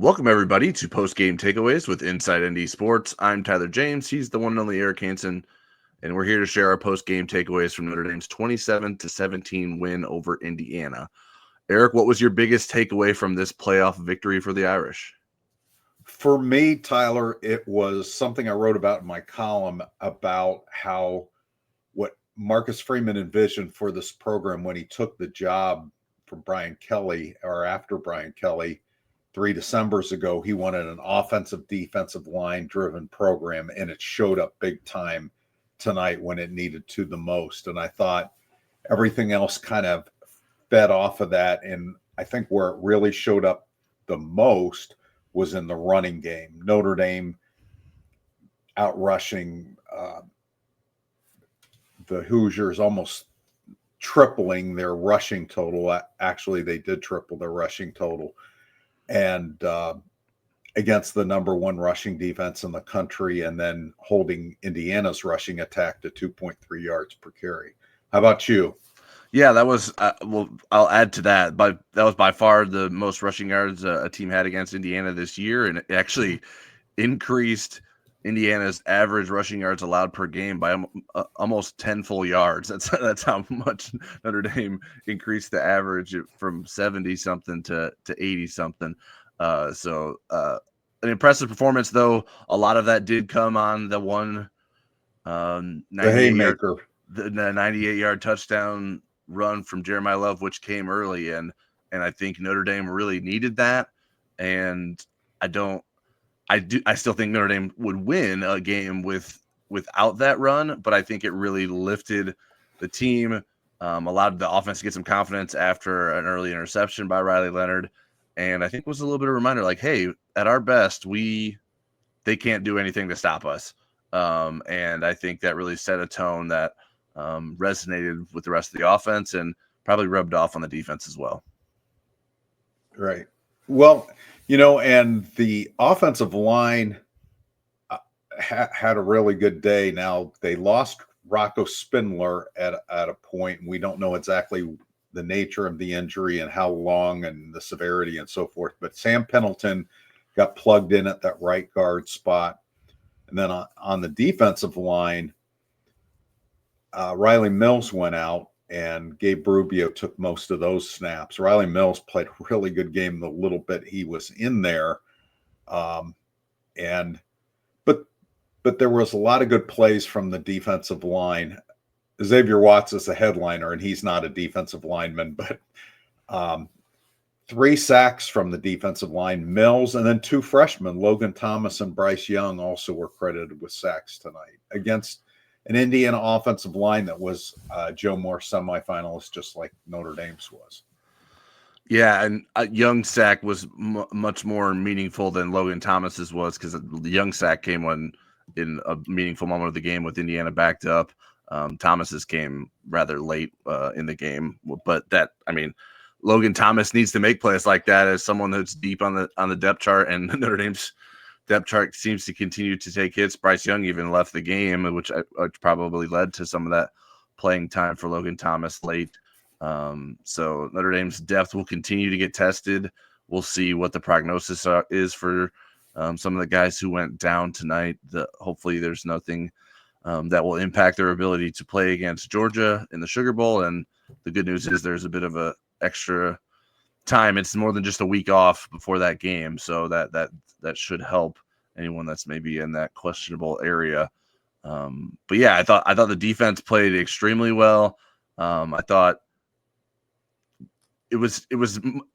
Welcome, everybody, to Postgame Takeaways with Inside ND Sports. I'm Tyler James. He's the one and only Eric Hansen, and we're here to share our postgame takeaways from Notre Dame's 27-17 win over Indiana. Eric, what was your biggest takeaway from this playoff victory for the Irish? For me, Tyler, it was something I wrote about in my column about how what Marcus Freeman envisioned for this program when he took the job from Brian Kelly, or after Brian Kelly, 3 Decembers ago. He wanted an offensive, defensive line driven program, and it showed up big time tonight when it needed to the most. And I thought everything else kind of fed off of that. And I think where it really showed up the most was in the running game. Notre Dame outrushing the Hoosiers, almost tripling their rushing total. Actually, they did triple their rushing total. And against the number one rushing defense in the country, and then holding Indiana's rushing attack to 2.3 yards per carry. How about you? Yeah, that was well, I'll add to that, but that was by far the most rushing yards a team had against Indiana this year, and it actually increased Indiana's average rushing yards allowed per game by almost 10 full yards. That's how much Notre Dame increased the average from 70 something to 80 something. So an impressive performance, though. A lot of that did come on the one the haymaker, the 98-yard touchdown run from Jeremiah Love, which came early, and I think Notre Dame really needed that. And I still think Notre Dame would win a game without that run, but I think it really lifted the team, allowed the offense to get some confidence after an early interception by Riley Leonard, and I think it was a little bit of a reminder, like, hey, at our best, they can't do anything to stop us. And I think that really set a tone that resonated with the rest of the offense and probably rubbed off on the defense as well. Right. Well, and the offensive line had a really good day. Now, they lost Rocco Spindler at a point. We don't know exactly the nature of the injury and how long and the severity and so forth. But Sam Pendleton got plugged in at that right guard spot. And then on the defensive line, Riley Mills went out, and Gabe Rubio took most of those snaps. Riley Mills played a really good game the little bit he was in there. But there was a lot of good plays from the defensive line. Xavier Watts is a headliner, and he's not a defensive lineman, but 3 sacks from the defensive line, Mills, and then 2 freshmen, Logan Thomas and Bryce Young, also were credited with sacks tonight against an Indiana offensive line that was Joe Moore semifinalist, just like Notre Dame's was. Yeah, and Young's sack was much more meaningful than Logan Thomas's was, because the Young sack came in a meaningful moment of the game with Indiana backed up. Thomas's came rather late in the game, but Logan Thomas needs to make plays like that as someone that's deep on the depth chart, and Notre Dame's depth chart seems to continue to take hits. Bryce Young even left the game, which probably led to some of that playing time for Logan Thomas late. So Notre Dame's depth will continue to get tested. We'll see what the prognosis is for some of the guys who went down tonight. Hopefully there's nothing that will impact their ability to play against Georgia in the Sugar Bowl. And the good news is there's a bit of a extra time. It's more than just a week off before that game, so that should help anyone that's maybe in that questionable area. But yeah, I thought the defense played extremely well. I thought it was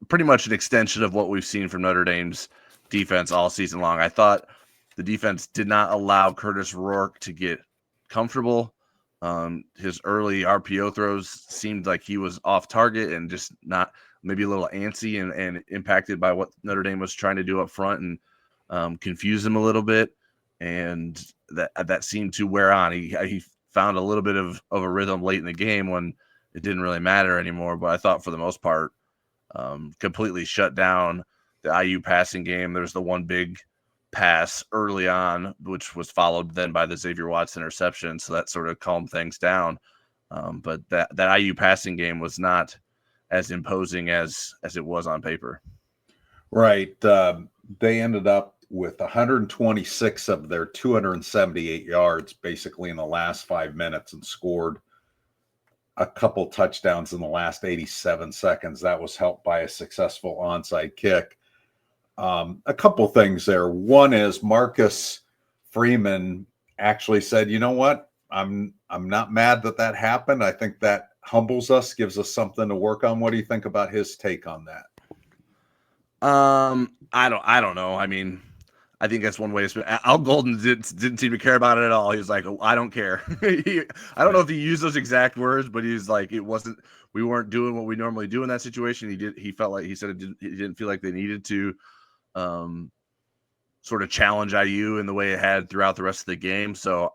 pretty much an extension of what we've seen from Notre Dame's defense all season long. I thought the defense did not allow Curtis Rourke to get comfortable. His early RPO throws seemed like he was off target and just not, maybe a little antsy and impacted by what Notre Dame was trying to do up front, and confuse him a little bit. And that seemed to wear on. He found a little bit of a rhythm late in the game when it didn't really matter anymore. But I thought for the most part, completely shut down the IU passing game. There's the one big pass early on, which was followed then by the Xavier Watts interception. So that sort of calmed things down. But that IU passing game was not as imposing as it was on paper. Right. they ended up with 126 of their 278 yards basically in the last 5 minutes and scored a couple touchdowns in the last 87 seconds. That was helped by a successful onside kick. A couple things there. One is Marcus Freeman actually said, "You know what? I'm not mad that happened. I think that humbles us, gives us something to work on." What do you think about his take on that? I don't know. I mean, I think that's one way to spin. Al Golden didn't seem to care about it at all. He was like, oh, I don't care. I don't know if he used those exact words, but he was like, we weren't doing what we normally do in that situation. He felt like, he said he didn't feel like they needed to sort of challenge IU in the way it had throughout the rest of the game. So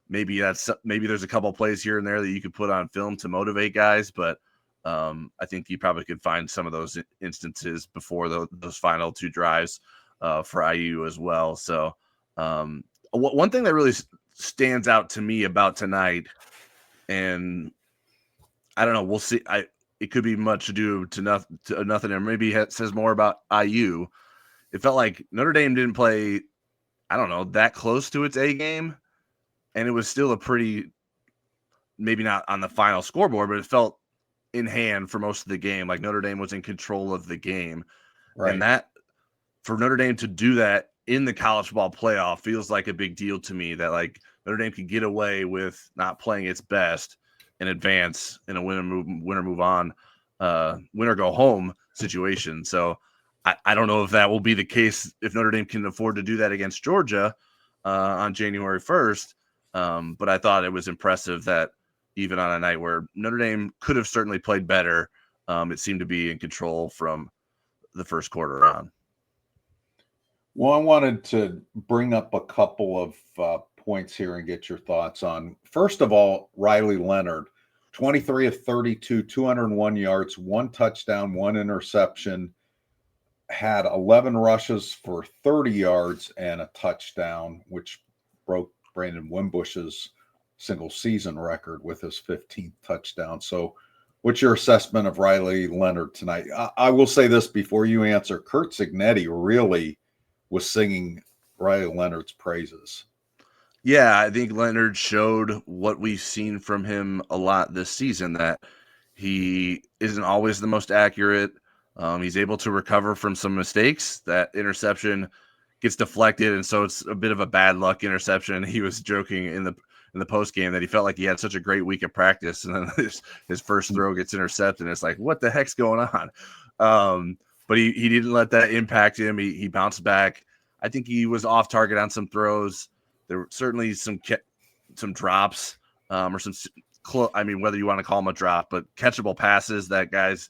maybe there's a couple plays here and there that you could put on film to motivate guys, but I think you probably could find some of those instances before those final two drives for IU as well. So one thing that really stands out to me about tonight, and I don't know, we'll see. It could be much ado to nothing, and maybe it says more about IU. It felt like Notre Dame didn't play, I don't know, that close to its A game, and it was still a pretty, maybe not on the final scoreboard, but it felt in hand for most of the game. Like Notre Dame was in control of the game. Right. And that, for Notre Dame to do that in the college football playoff, feels like a big deal to me, that like Notre Dame could get away with not playing its best and advance in a win or move on, win or go home situation. So I don't know if that will be the case if Notre Dame can afford to do that against Georgia on January 1st. But I thought it was impressive that even on a night where Notre Dame could have certainly played better, it seemed to be in control from the first quarter on. Well, I wanted to bring up a couple of points here and get your thoughts on. First of all, Riley Leonard, 23 of 32, 201 yards, 1 touchdown, 1 interception, had 11 rushes for 30 yards and a touchdown, which broke Brandon Wimbush's single season record with his 15th touchdown. So what's your assessment of Riley Leonard tonight? I will say this before you answer. Curt Cignetti really was singing Riley Leonard's praises. Yeah, I think Leonard showed what we've seen from him a lot this season, that he isn't always the most accurate. He's able to recover from some mistakes. That interception gets deflected, and so it's a bit of a bad luck interception. He was joking in the post game that he felt like he had such a great week of practice, and then his first throw gets intercepted. And it's like, what the heck's going on? But he didn't let that impact him. He bounced back. I think he was off target on some throws. There were certainly some drops or some, whether you want to call them a drop, but catchable passes that guys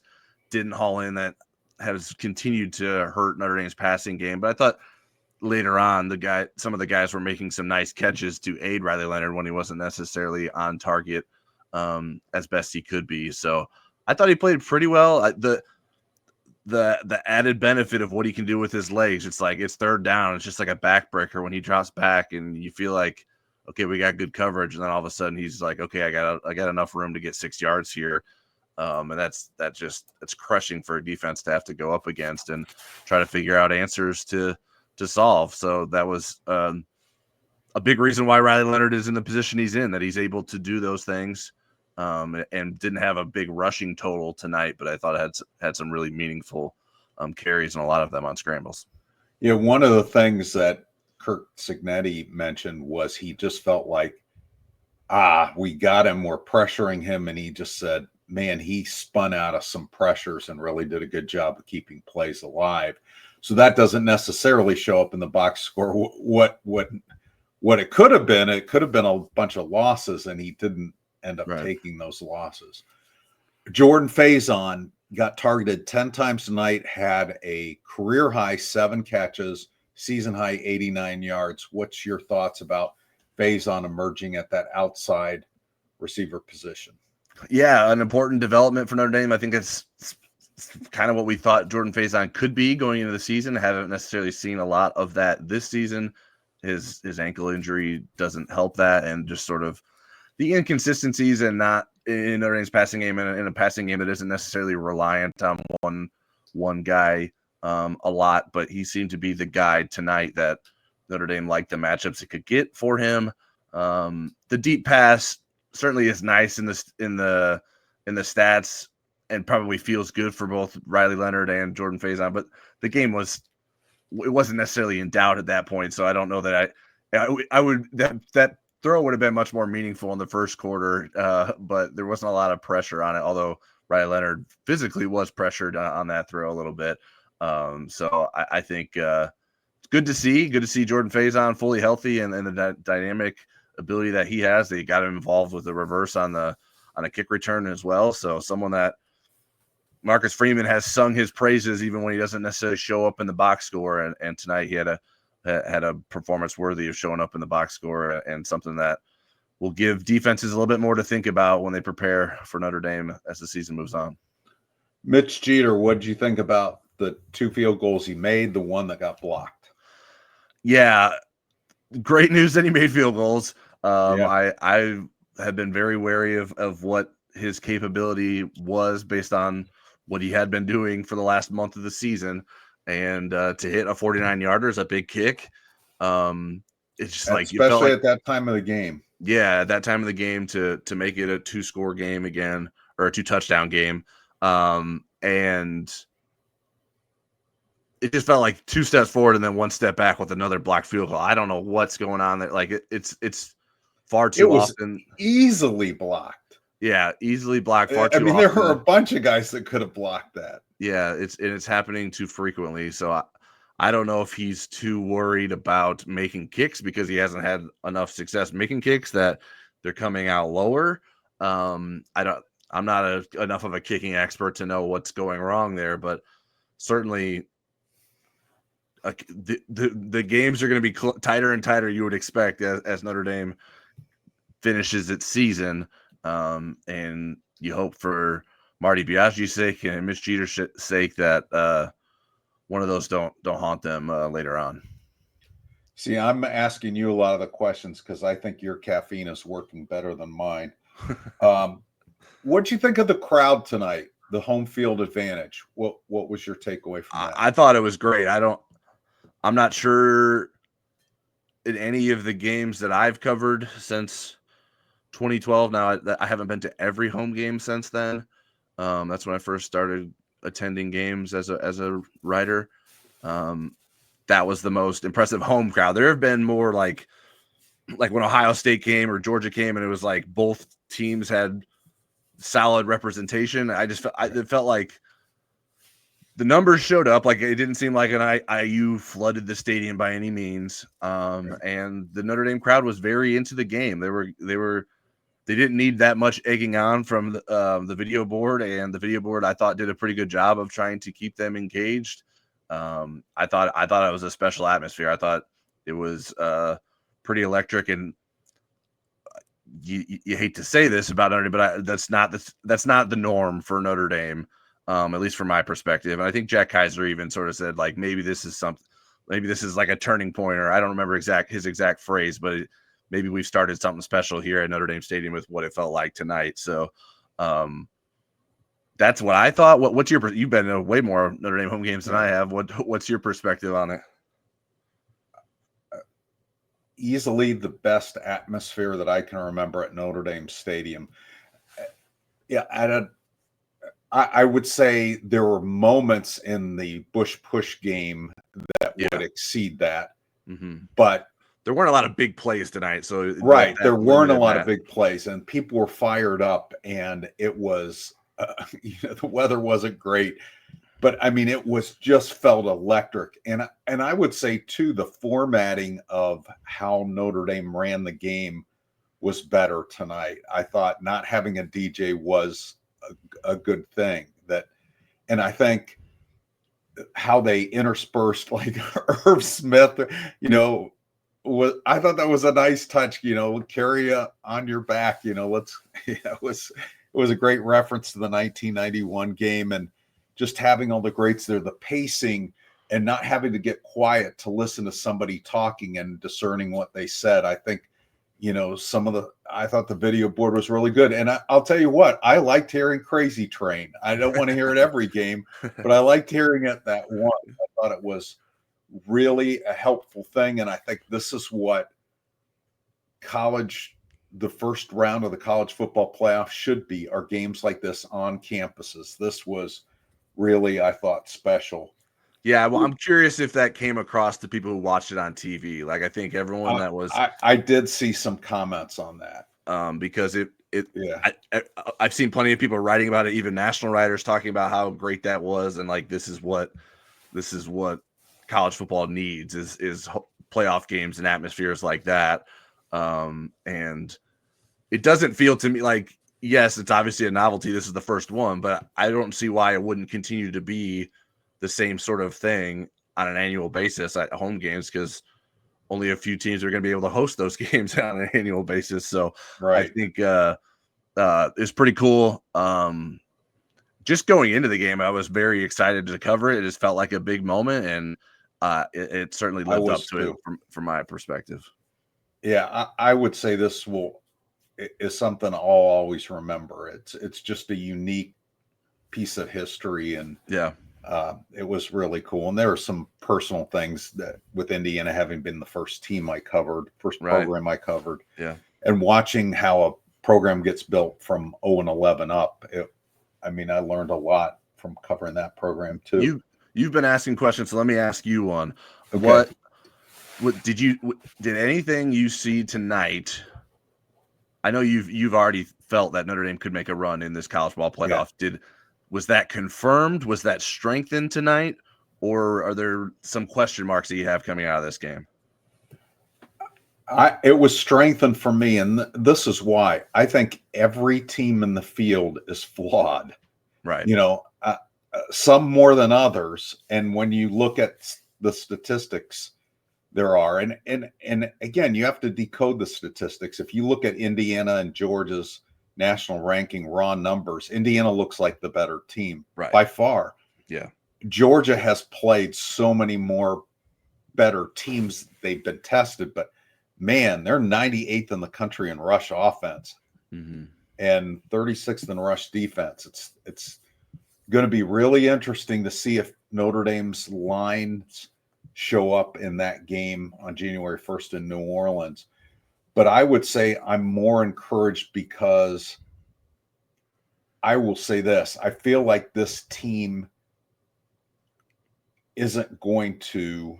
didn't haul in, that has continued to hurt Notre Dame's passing game. But I thought later on, some of the guys were making some nice catches to aid Riley Leonard when he wasn't necessarily on target as best he could be. So I thought he played pretty well. The added benefit of what he can do with his legs, it's like it's third down. It's just like a backbreaker when he drops back, and you feel like, okay, we got good coverage, and then all of a sudden he's like, okay, I got enough room to get 6 yards here. And that's crushing for a defense to have to go up against and try to figure out answers to solve. So that was a big reason why Riley Leonard is in the position he's in, that he's able to do those things, and didn't have a big rushing total tonight, but I thought it had some really meaningful carries, and a lot of them on scrambles. Yeah, one of the things that Curt Cignetti mentioned was he just felt like, we got him, we're pressuring him, and he just said, man, he spun out of some pressures and really did a good job of keeping plays alive. So that doesn't necessarily show up in the box score. What it could have been a bunch of losses, and he didn't end up taking those losses. Jordan Faison got targeted 10 times tonight, had a career high 7 catches, season high 89 yards. What's your thoughts about Faison emerging at that outside receiver position? Yeah, an important development for Notre Dame. I think it's kind of what we thought Jordan Faison could be going into the season. Haven't necessarily seen a lot of that this season. His ankle injury doesn't help that, and just sort of the inconsistencies, and not in Notre Dame's passing game, and in a passing game that isn't necessarily reliant on one guy a lot, but he seemed to be the guy tonight that Notre Dame liked the matchups it could get for him. The deep pass certainly is nice in the stats and probably feels good for both Riley Leonard and Jordan Faison, but the game wasn't necessarily in doubt at that point. So I don't know that I would that throw would have been much more meaningful in the first quarter, but there wasn't a lot of pressure on it. Although Riley Leonard physically was pressured on that throw a little bit. So I think it's good to see Jordan Faison fully healthy and the dynamic ability that he has. They got him involved with the reverse on a kick return as well. So someone that Marcus Freeman has sung his praises even when he doesn't necessarily show up in the box score. And tonight he had a performance worthy of showing up in the box score, and something that will give defenses a little bit more to think about when they prepare for Notre Dame as the season moves on. Mitch Jeter, what did you think about the 2 field goals he made, the one that got blocked? Yeah, great news that he made field goals. Yeah. I have been very wary of what his capability was based on what he had been doing for the last month of the season, and to hit a 49-yarder is a big kick. It's just like you felt especially like, at that time of the game. yeah, at that time of the game to make it a 2-score game again, or a 2-touchdown game, and it just felt like 2 steps forward and then 1 step back with another blocked field goal. I don't know what's going on there. Like it's far too often easily blocked. Yeah, easily blocked far too often. There were a bunch of guys that could have blocked that. Yeah, it's happening too frequently. So I don't know if he's too worried about making kicks because he hasn't had enough success making kicks that they're coming out lower. I'm not enough of a kicking expert to know what's going wrong there, but certainly the games are going to be tighter and tighter. You would expect as Notre Dame finishes its season, and you hope for Marty Biagi's sake and Mitch Jeter's sake that one of those don't haunt them later on. See, I'm asking you a lot of the questions because I think your caffeine is working better than mine. What'd you think of the crowd tonight? The home field advantage. What was your takeaway from that? I thought it was great. I'm not sure in any of the games that I've covered since 2012. Now I haven't been to every home game since then. That's when I first started attending games as a writer. That was the most impressive home crowd. There have been more like when Ohio State came or Georgia came, and it was like both teams had solid representation. It felt like the numbers showed up. Like it didn't seem like an IU flooded the stadium by any means. And the Notre Dame crowd was very into the game. They didn't need that much egging on from the video board, and the video board I thought did a pretty good job of trying to keep them engaged. I thought it was a special atmosphere. I thought it was pretty electric, and you hate to say this about Notre Dame, but that's not the norm for Notre Dame, at least from my perspective. And I think Jack Kaiser even sort of said like maybe this is like a turning point, or I don't remember his exact phrase, but maybe we've started something special here at Notre Dame Stadium with what it felt like tonight. So that's what I thought. What's you've been to way more Notre Dame home games than I have. What's your perspective on it? Easily the best atmosphere that I can remember at Notre Dame Stadium. Yeah, I would say there were moments in the Bush push game that would exceed that, but there weren't a lot of big plays tonight. So right, there weren't a lot of big plays, and people were fired up, and it was the weather wasn't great. But I mean, it was just felt electric. And I would say, too, the formatting of how Notre Dame ran the game was better tonight. I thought not having a DJ was a good thing. And I think how they interspersed like Irv Smith, I thought that was a nice touch, carry on your back, it was a great reference to the 1991 game. And just having all the greats there, the pacing, and not having to get quiet to listen to somebody talking and discerning what they said. I think, I thought the video board was really good. And I'll tell you what, I liked hearing Crazy Train. I don't want to hear it every game, but I liked hearing it that one. I thought it was really a helpful thing. And I think this is what the first round of the college football playoff should be, are games like this on campuses. This was really, I thought, special. Yeah, well, I'm curious if that came across to people who watched it on TV. Like, I think everyone that was, I did see some comments on that. Because yeah, I've seen plenty of people writing about it, even national writers talking about how great that was, and like this is what college football needs is playoff games and atmospheres like that. And it doesn't feel to me like, yes, it's obviously a novelty. This is the first one, but I don't see why it wouldn't continue to be the same sort of thing on an annual basis at home games, because only a few teams are going to be able to host those games on an annual basis. So right. I think it's pretty cool. Just going into the game, I was very excited to cover it. It just felt like a big moment, and it certainly lived up to it from my perspective. Yeah, I would say this is something I'll always remember. It's just a unique piece of history, and yeah, it was really cool. And there are some personal things that with Indiana having been the first team I covered, program I covered, and watching how a program gets built from 0-11 up. I learned a lot from covering that program too. You've been asking questions, so let me ask you one. Okay. What did anything you see tonight? I know you've already felt that Notre Dame could make a run in this college ball playoff. Yeah. Was that confirmed? Was that strengthened tonight? Or are there some question marks that you have coming out of this game? It was strengthened for me, and this is why. I think every team in the field is flawed. Right. Some more than others. And when you look at the statistics, there are. And again, you have to decode the statistics. If you look at Indiana and Georgia's national ranking raw numbers, Indiana looks like the better team by far. Yeah. Georgia has played so many more better teams. They've been tested, but man, they're 98th in the country in rush offense and 36th in rush defense. It's going to be really interesting to see if Notre Dame's lines show up in that game on January 1st in New Orleans. But I would say I'm more encouraged because I will say this. I feel like this team isn't going to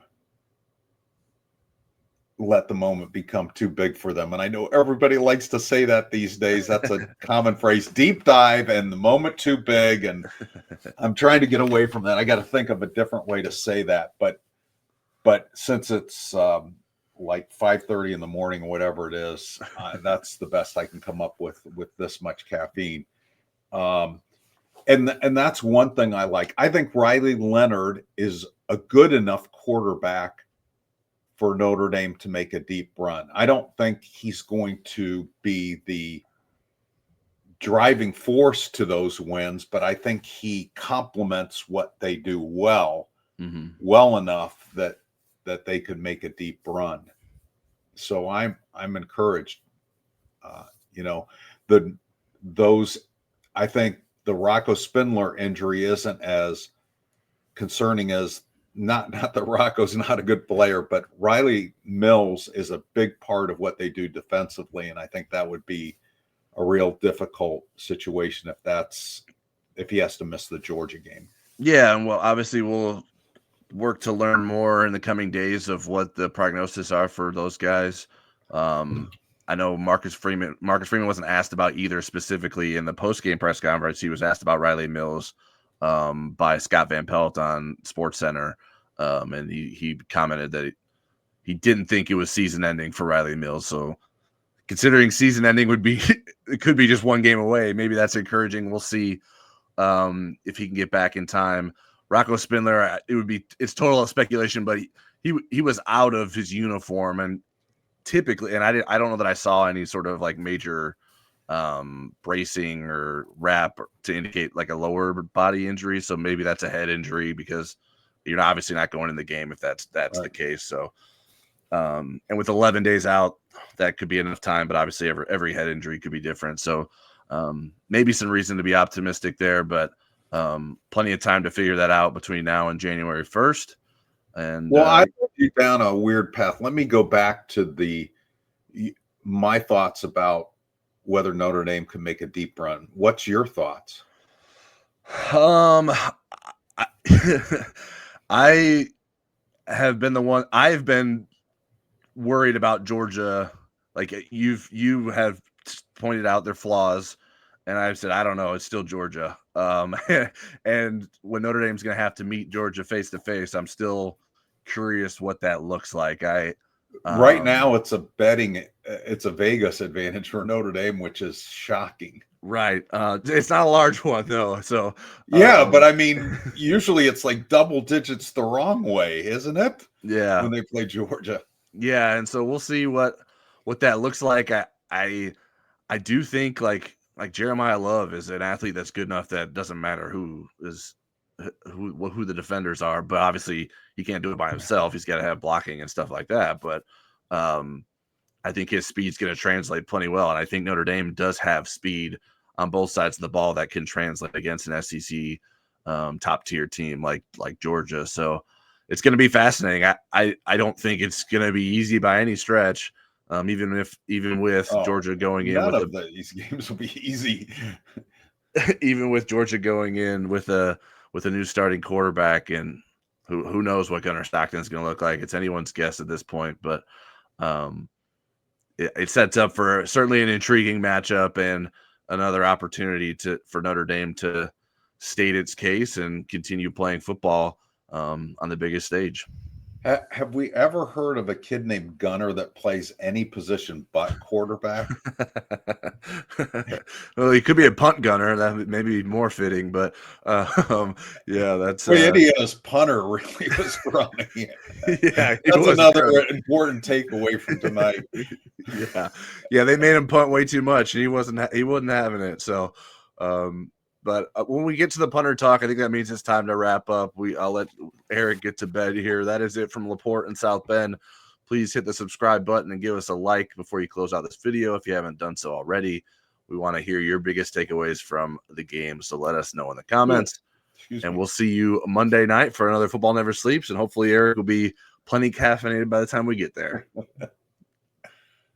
let the moment become too big for them. And I know everybody likes to say that these days. That's a common phrase, deep dive and the moment too big. And I'm trying to get away from that. I got to think of a different way to say that. But since it's like 5:30 in the morning or whatever it is, that's the best I can come up with this much caffeine. And that's one thing I like. I think Riley Leonard is a good enough quarterback for Notre Dame to make a deep run. I don't think he's going to be the driving force to those wins, but I think he complements what they do well enough that they could make a deep run. So I'm encouraged. I think the Rocco Spindler injury isn't as concerning as not that Rocco's not a good player, but Riley Mills is a big part of what they do defensively. And I think that would be a real difficult situation if he has to miss the Georgia game. Yeah. And well, obviously we'll work to learn more in the coming days of what the prognosis are for those guys. I know Marcus Freeman wasn't asked about either specifically in the post-game press conference. He was asked about Riley Mills by Scott Van Pelt on SportsCenter. And he commented that he didn't think it was season ending for Riley Mills. So considering season ending it could be just one game away. Maybe that's encouraging. We'll see if he can get back in time. Rocco Spindler, it's total speculation, but he was out of his uniform, and typically, and I don't know that I saw any sort of like major bracing or wrap to indicate like a lower body injury. So maybe that's a head injury, because you're obviously not going in the game if that's the case. So And with 11 days out, that could be enough time, but obviously every head injury could be different. So maybe some reason to be optimistic there, but plenty of time to figure that out between now and January 1st. And well, I took you down a weird path. Let me go back to my thoughts about whether Notre Dame could make a deep run. What's your thoughts? I have been the one. I've been worried about Georgia. Like you have pointed out their flaws, and I've said I don't know. It's still Georgia. And when Notre Dame's going to have to meet Georgia face to face, I'm still curious what that looks like. Right now, it's a Vegas advantage for Notre Dame, which is shocking. Right. It's not a large one though. So yeah, but I mean, usually it's like double digits the wrong way, isn't it? Yeah. When they play Georgia. Yeah, and so we'll see what that looks like. I do think like Jeremiah Love is an athlete that's good enough that doesn't matter who the defenders are, but obviously he can't do it by himself. He's got to have blocking and stuff like that. But I think his speed's going to translate plenty well, and I think Notre Dame does have speed on both sides of the ball that can translate against an SEC top tier team like Georgia. So it's going to be fascinating. I don't think it's going to be easy by any stretch. Even with Georgia going in, none of these games will be easy. Even with Georgia going in with a new starting quarterback, and who knows what Gunnar Stockton is going to look like. It's anyone's guess at this point, but it sets up for certainly an intriguing matchup and another opportunity for Notre Dame to state its case and continue playing football on the biggest stage. Have we ever heard of a kid named Gunnar that plays any position but quarterback? Well, he could be a punt gunner. That may be more fitting, but yeah, that's Indiana's punter really was running it. Yeah, that's another important takeaway from tonight. Yeah, they made him punt way too much, and he wasn't having it. So, but when we get to the punter talk, I think that means it's time to wrap up. I'll let Eric get to bed here. That is it from LaPorte and South Bend. Please hit the subscribe button and give us a like before you close out this video if you haven't done so already. We want to hear your biggest takeaways from the game, so let us know in the comments. And we'll see you Monday night for another Football Never Sleeps, and hopefully Eric will be plenty caffeinated by the time we get there.